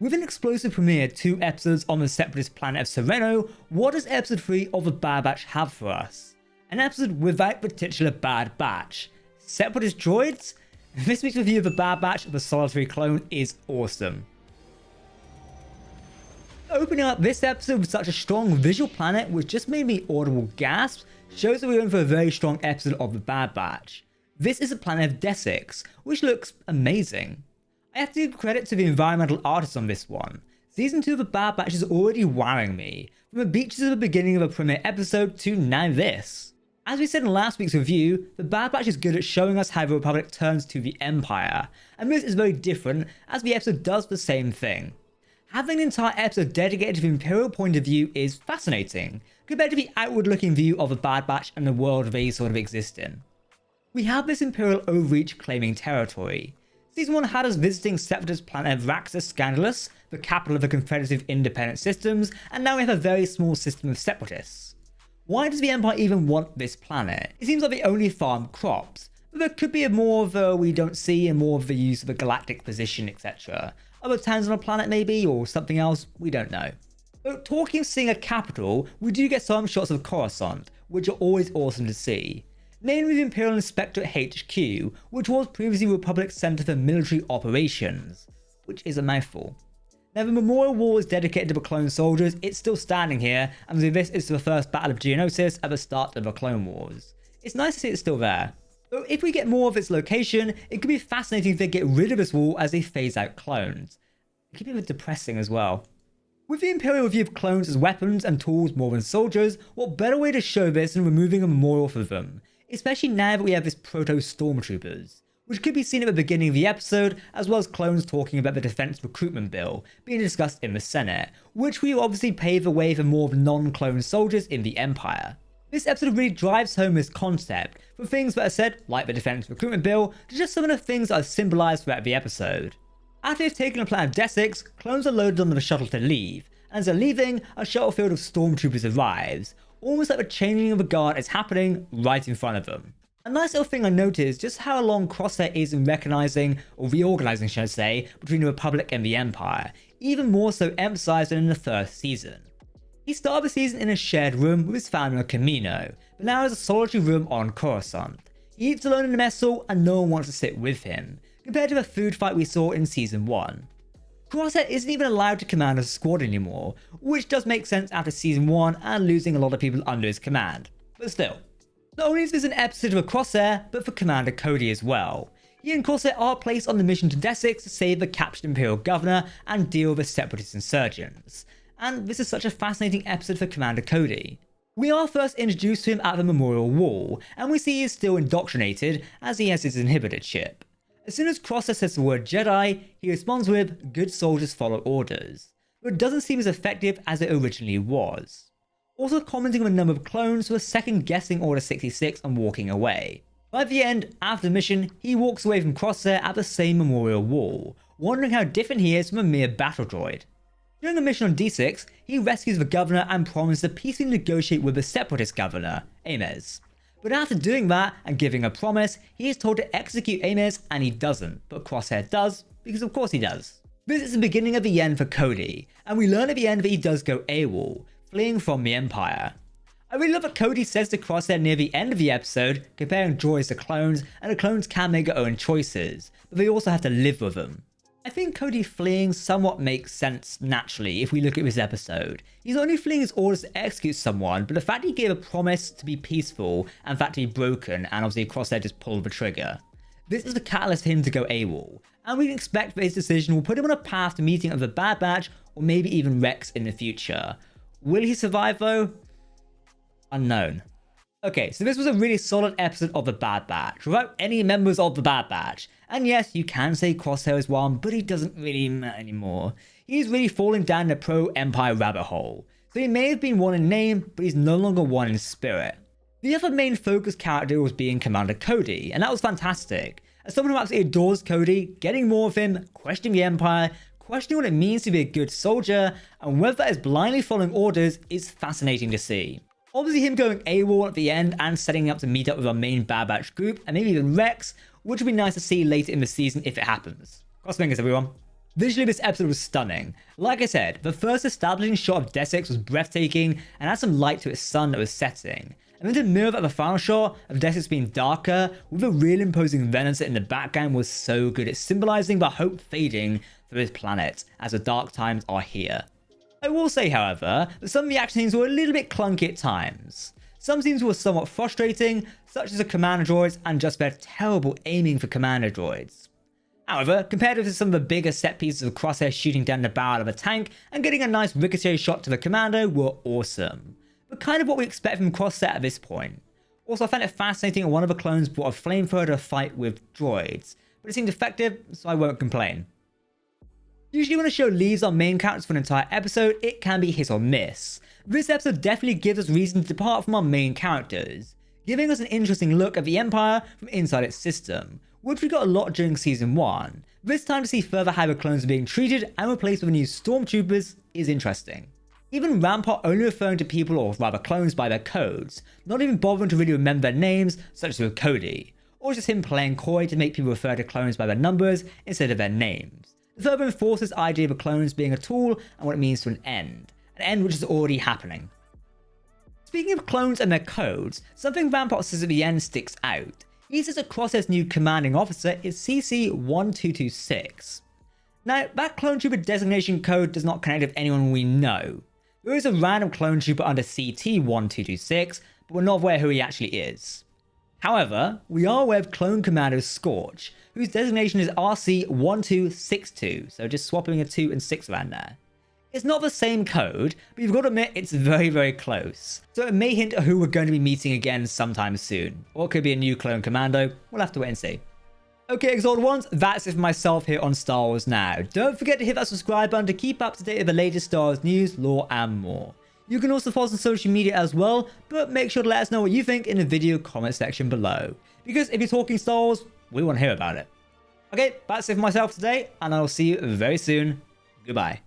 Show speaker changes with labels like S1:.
S1: With an explosive premiere 2 episodes on the Separatist planet of Serano, what does episode 3 of The Bad Batch have for us? An episode without the titular Bad Batch. Separatist Droids? This week's review of The Bad Batch, The Solitary Clone, is awesome. Opening up this episode with such a strong visual planet which just made me audible gasps shows that we're in for a very strong episode of The Bad Batch. This is the planet of Desix, which looks amazing. I have to give credit to the environmental artists on this one. Season 2 of The Bad Batch is already wowing me, from the beaches at the beginning of a premiere episode to now this. As we said in last week's review, The Bad Batch is good at showing us how the Republic turns to the Empire, and this is very different as the episode does the same thing. Having an entire episode dedicated to the Imperial point of view is fascinating, compared to the outward-looking view of The Bad Batch and the world they sort of exist in. We have this Imperial overreach claiming territory. Season 1 had us visiting Separatist planet Raxus Scandalous, the capital of the Confederacy of Independent Systems, and now we have a very small system of Separatists. Why does the Empire even want this planet? It seems like they only farm crops, but there could be more of the we don't see and more of the use of the galactic position, etc. Other towns on a planet maybe, or something else, we don't know. But talking of seeing a capital, we do get some shots of Coruscant, which are always awesome to see. Namely the Imperial Inspectorate HQ, which was previously Republic's Center for Military Operations, which is a mouthful. Now the memorial wall is dedicated to the clone soldiers, it's still standing here, and this is the first battle of Geonosis at the start of the Clone Wars. It's nice to see it's still there. Though if we get more of its location, it could be fascinating if they get rid of this wall as they phase out clones. It could be a bit depressing as well. With the Imperial view of clones as weapons and tools more than soldiers, what better way to show this than removing a memorial for them? Especially now that we have this proto-stormtroopers, which could be seen at the beginning of the episode, as well as clones talking about the Defense Recruitment Bill being discussed in the Senate, which will obviously pave the way for more of non-clone soldiers in the Empire. This episode really drives home this concept, from things that are said, like the Defense Recruitment Bill, to just some of the things that are symbolized throughout the episode. After they've taken the planet Desix, clones are loaded onto the shuttle to leave, and as they're leaving, a shuttle filled with stormtroopers arrives, almost like the changing of the guard is happening right in front of them. A nice little thing I noticed is just how long Crosshair is in recognizing, or reorganizing should I say, between the Republic and the Empire, even more so emphasized than in the first season. He started the season in a shared room with his family on Camino, but now has a solitary room on Coruscant. He eats alone in the mess hall and no one wants to sit with him, compared to the food fight we saw in Season 1. Crosshair isn't even allowed to command a squad anymore, which does make sense after Season 1 and losing a lot of people under his command. But still, not only is this an episode of Crosshair, but for Commander Cody as well. He and Crosshair are placed on the mission to Desix to save the captured Imperial Governor and deal with the Separatist insurgents. And this is such a fascinating episode for Commander Cody. We are first introduced to him at the Memorial Wall, and we see he is still indoctrinated as he has his inhibitor chip. As soon as Crosshair says the word Jedi, he responds with, "Good soldiers follow orders," but it doesn't seem as effective as it originally was. Also commenting on the number of clones who are second guessing Order 66 and walking away. By the end, after the mission, he walks away from Crosshair at the same Memorial Wall, wondering how different he is from a mere battle droid. During a mission on D6, he rescues the governor and promises to peacefully negotiate with the Separatist governor, Amez. But after doing that and giving a promise, he is told to execute Amez and he doesn't, but Crosshair does, because of course he does. This is the beginning of the end for Cody, and we learn at the end that he does go AWOL, fleeing from the Empire. I really love what Cody says to Crosshair near the end of the episode, comparing droids to clones, and the clones can make their own choices, but they also have to live with them. I think Cody fleeing somewhat makes sense naturally if we look at this episode. He's only fleeing his orders to execute someone, but the fact he gave a promise to be peaceful and the fact to be broken, and obviously Crosshair just pulled the trigger. This is the catalyst for him to go AWOL, and we can expect that his decision will put him on a path to meeting of the Bad Batch or maybe even Rex in the future. Will he survive though? Unknown. Okay, so this was a really solid episode of The Bad Batch, without any members of The Bad Batch. And yes, you can say Crosshair is one, but he doesn't really matter anymore. He's really falling down the pro-Empire rabbit hole. So he may have been one in name, but he's no longer one in spirit. The other main focus character was being Commander Cody, and that was fantastic. As someone who absolutely adores Cody, getting more of him, questioning the Empire, questioning what it means to be a good soldier, and whether that is blindly following orders is fascinating to see. Obviously him going AWOL at the end and setting up to meet up with our main Bad Batch group and maybe even Rex, which would be nice to see later in the season if it happens. Cross fingers everyone. Visually, this episode was stunning. Like I said, the first establishing shot of Desix was breathtaking and had some light to its sun that was setting. And then to mirror that, the final shot of Desix being darker with a real imposing Venator in the background was so good at symbolizing the hope fading through his planet as the dark times are here. I will say, however, that some of the action scenes were a little bit clunky at times. Some scenes were somewhat frustrating, such as the commander droids and just their terrible aiming for commander droids. However, compared with some of the bigger set pieces of Crosshair shooting down the barrel of a tank and getting a nice ricochet shot to the commando were awesome, but kind of what we expect from Crosshair at this point. Also, I found it fascinating that one of the clones brought a flamethrower to a fight with droids, but it seemed effective, so I won't complain. Usually when a show leaves our main characters for an entire episode, it can be hit or miss. This episode definitely gives us reason to depart from our main characters, giving us an interesting look at the Empire from inside its system, which we got a lot during Season 1. This time to see further how the clones are being treated and replaced with new stormtroopers is interesting. Even Rampart only referring to people, or rather clones, by their codes, not even bothering to really remember their names, such as with Cody, or just him playing coy to make people refer to clones by their numbers instead of their names. It further enforces this idea of the clones being a tool and what it means to an end which is already happening. Speaking of clones and their codes, something Rampart says at the end sticks out. He says that Crosshair's new commanding officer is CC-1226. Now, that clone trooper designation code does not connect with anyone we know. There is a random clone trooper under CT-1226, but we're not aware who he actually is. However, we are aware of Clone Commander Scorch, whose designation is RC-1262, so just swapping a 2 and 6 around there. It's not the same code, but you've got to admit it's very, very close. So it may hint at who we're going to be meeting again sometime soon. Or it could be a new clone commando. We'll have to wait and see. Okay, Exalted Ones, that's it for myself here on Star Wars Now. Don't forget to hit that subscribe button to keep up to date with the latest Star Wars news, lore, and more. You can also follow us on social media as well, but make sure to let us know what you think in the video comment section below. Because if you're talking Star Wars, we want to hear about it. Okay, that's it for myself today, and I'll see you very soon. Goodbye.